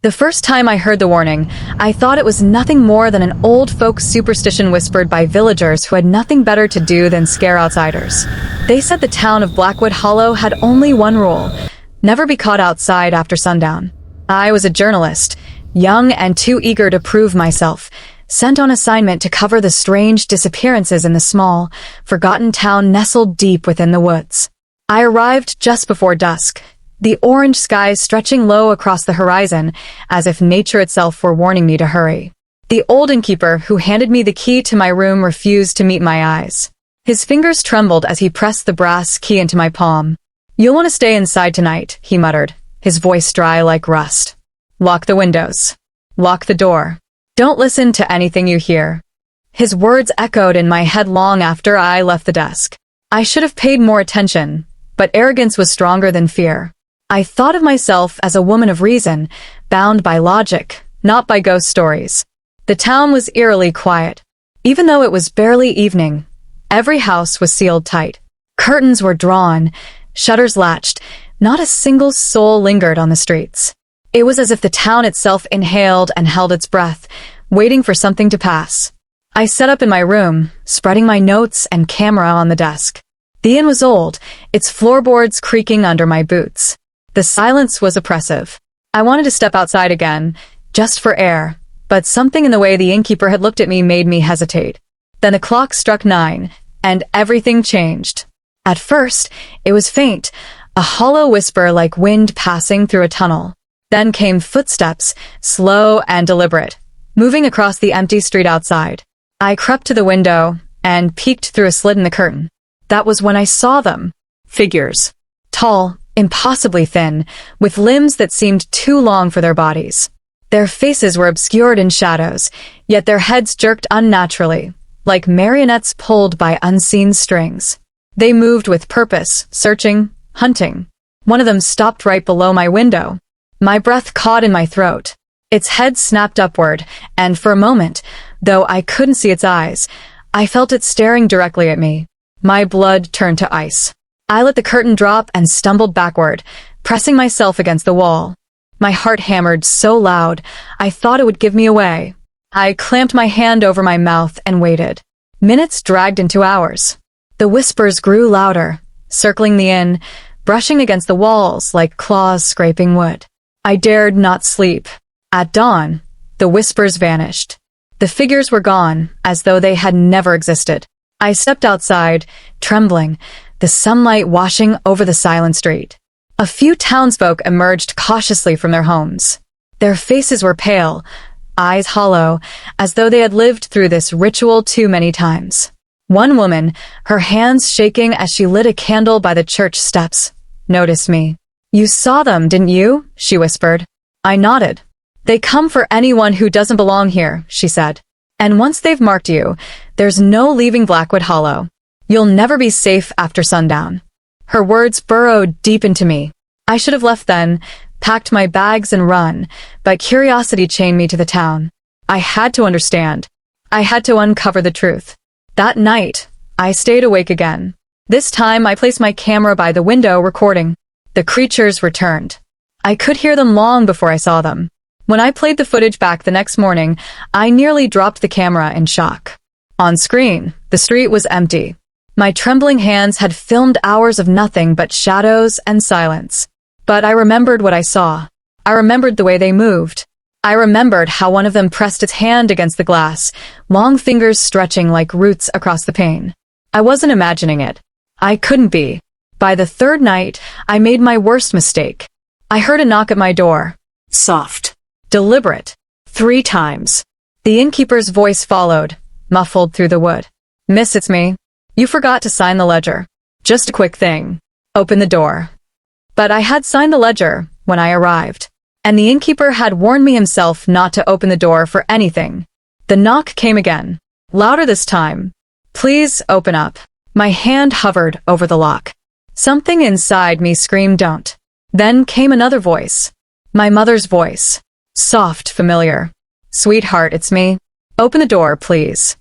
The first time I heard the warning, I thought it was nothing more than an old folk superstition whispered by villagers who had nothing better to do than scare outsiders. They said the town of Blackwood Hollow had only one rule: never be caught outside after sundown. I was a journalist, young and too eager to prove myself, sent on assignment to cover the strange disappearances in the small, forgotten town nestled deep within the woods. I arrived just before dusk, the orange skies stretching low across the horizon, as if nature itself were warning me to hurry. The old innkeeper who handed me the key to my room refused to meet my eyes. His fingers trembled as he pressed the brass key into my palm. "You'll want to stay inside tonight," he muttered, his voice dry like rust. "Lock the windows. Lock the door. Don't listen to anything you hear." His words echoed in my head long after I left the desk. I should have paid more attention, but arrogance was stronger than fear. I thought of myself as a woman of reason, bound by logic, not by ghost stories. The town was eerily quiet. Even though it was barely evening, every house was sealed tight. Curtains were drawn, shutters latched, not a single soul lingered on the streets. It was as if the town itself inhaled and held its breath, waiting for something to pass. I sat up in my room, spreading my notes and camera on the desk. The inn was old, its floorboards creaking under my boots. The silence was oppressive. I wanted to step outside again, just for air, but something in the way the innkeeper had looked at me made me hesitate. Then the clock struck 9, and everything changed. At first, it was faint, a hollow whisper like wind passing through a tunnel. Then came footsteps, slow and deliberate, moving across the empty street outside. I crept to the window and peeked through a slit in the curtain. That was when I saw them. Figures. Tall, impossibly thin, with limbs that seemed too long for their bodies. Their faces were obscured in shadows, yet their heads jerked unnaturally, like marionettes pulled by unseen strings. They moved with purpose, searching, hunting. One of them stopped right below my window. My breath caught in my throat. Its head snapped upward, and for a moment, though I couldn't see its eyes, I felt it staring directly at me. My blood turned to ice. I let the curtain drop and stumbled backward, pressing myself against the wall. My heart hammered so loud, I thought it would give me away. I clamped my hand over my mouth and waited. Minutes dragged into hours. The whispers grew louder, circling the inn, brushing against the walls like claws scraping wood. I dared not sleep. At dawn, the whispers vanished. The figures were gone, as though they had never existed. I stepped outside, trembling, the sunlight washing over the silent street. A few townsfolk emerged cautiously from their homes. Their faces were pale, eyes hollow, as though they had lived through this ritual too many times. One woman, her hands shaking as she lit a candle by the church steps, noticed me. "You saw them, didn't you?" she whispered. I nodded. "They come for anyone who doesn't belong here," she said. "And once they've marked you, there's no leaving Blackwood Hollow. You'll never be safe after sundown." Her words burrowed deep into me. I should have left then, packed my bags and run, but curiosity chained me to the town. I had to understand. I had to uncover the truth. That night, I stayed awake again. This time I placed my camera by the window recording. The creatures returned. I could hear them long before I saw them. When I played the footage back the next morning, I nearly dropped the camera in shock. On screen, the street was empty. My trembling hands had filmed hours of nothing but shadows and silence. But I remembered what I saw. I remembered the way they moved. I remembered how one of them pressed its hand against the glass, long fingers stretching like roots across the pane. I wasn't imagining it. I couldn't be. By the third night, I made my worst mistake. I heard a knock at my door. Soft. Deliberate. 3 times. The innkeeper's voice followed, muffled through the wood. "Miss, it's me. You forgot to sign the ledger. Just a quick thing. Open the door." But I had signed the ledger when I arrived, and the innkeeper had warned me himself not to open the door for anything. The knock came again, louder this time. "Please open up." My hand hovered over the lock. Something inside me screamed don't. Then came another voice. My mother's voice. Soft, familiar. "Sweetheart, it's me. Open the door, please."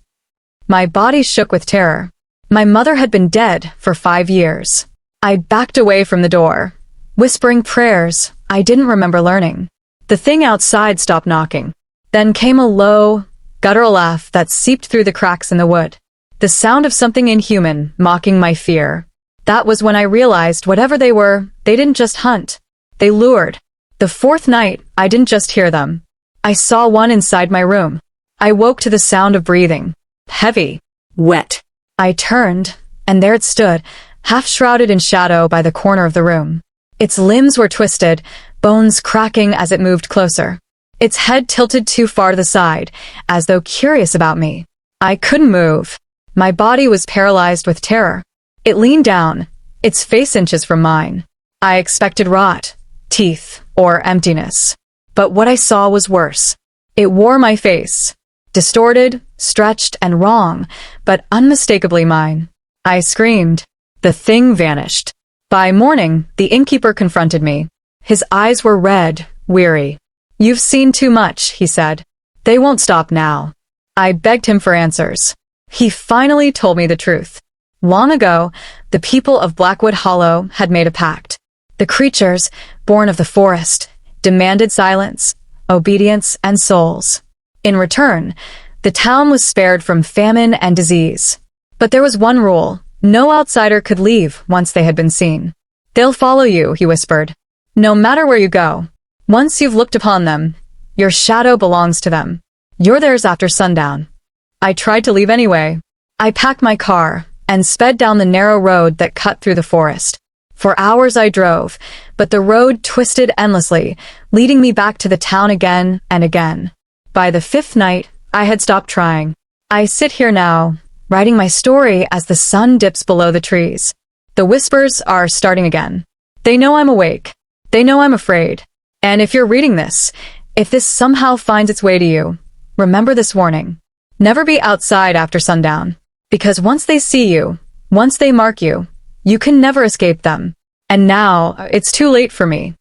My body shook with terror. My mother had been dead for 5 years. I backed away from the door, whispering prayers I didn't remember learning. The thing outside stopped knocking. Then came a low, guttural laugh that seeped through the cracks in the wood. The sound of something inhuman, mocking my fear. That was when I realized whatever they were, they didn't just hunt. They lured. The fourth night, I didn't just hear them. I saw one inside my room. I woke to the sound of breathing. Heavy. Wet. I turned, and there it stood, half shrouded in shadow by the corner of the room. Its limbs were twisted, bones cracking as it moved closer. Its head tilted too far to the side, as though curious about me. I couldn't move. My body was paralyzed with terror. It leaned down, its face inches from mine. I expected rot, teeth, or emptiness. But what I saw was worse. It wore my face. Distorted, stretched, and wrong, but unmistakably mine. I screamed. The thing vanished. By morning, the innkeeper confronted me. His eyes were red, weary. "You've seen too much," he said. "They won't stop now." I begged him for answers. He finally told me the truth. Long ago, the people of Blackwood Hollow had made a pact. The creatures, born of the forest, demanded silence, obedience, and souls. In return, the town was spared from famine and disease. But there was one rule. No outsider could leave once they had been seen. "They'll follow you," he whispered. "No matter where you go. Once you've looked upon them, your shadow belongs to them. You're theirs after sundown." I tried to leave anyway. I packed my car and sped down the narrow road that cut through the forest. For hours I drove, but the road twisted endlessly, leading me back to the town again and again. By the fifth night, I had stopped trying. I sit here now, writing my story as the sun dips below the trees. The whispers are starting again. They know I'm awake. They know I'm afraid. And if you're reading this, if this somehow finds its way to you, remember this warning. Never be outside after sundown. Because once they see you, once they mark you, you can never escape them. And now, it's too late for me.